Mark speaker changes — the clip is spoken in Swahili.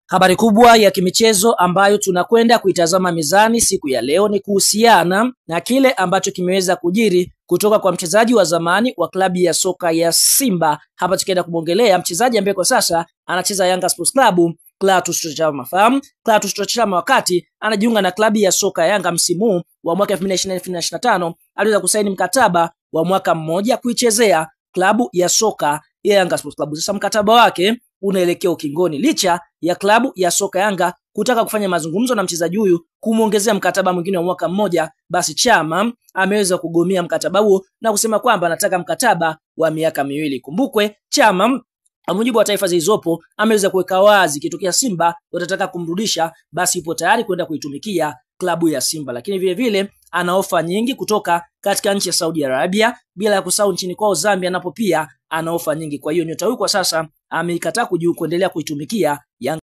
Speaker 1: Habari kubwa ya kimichezo ambayo tunakwenda kuitazama mezani siku ya leo ni kuhusiana na kile ambacho kimeweza kujiri kutoka kwa mchezaji wa zamani wa klabu ya soka ya Simba. Hapa tukienda kumwongelea mchezaji ambaye kwa sasa anacheza Yanga Sports Club, Clatous Chama. Clatous Chama wakati anajiunga na klabu ya soka ya Yanga msimu wa mwaka 2024-2025 aliweza kusaini mkataba wa mwaka mmoja kuichezea klabu ya soka ya Yanga Sports Club. Sasa mkataba wake unaelekea ukingoni licha ya klabu ya soka Yanga kutaka kufanya mazungumzo na mchezaji huyu kumuongezea mkataba mwingine wa mwaka mmoja. Basi Chama ameweza kugomea mkataba huo na kusema kwamba anataka mkataba wa miaka miwili. Kumbukwe Chama kwa mujibu wa taarifa zilizopo ameweza kuweka wazi kitokea Simba watataka kumrudisha basi ipo tayari kwenda kuitumikia klabu ya Simba, lakini vile vile ana ofa nyingi kutoka katika nchi ya Saudi Arabia, bila ya kusahau nchini kwao Zambia napo pia ana ofa nyingi. Kwa hiyo nyota huyu kwa sasa ameikataa kuendelea kuitumikia Yanga.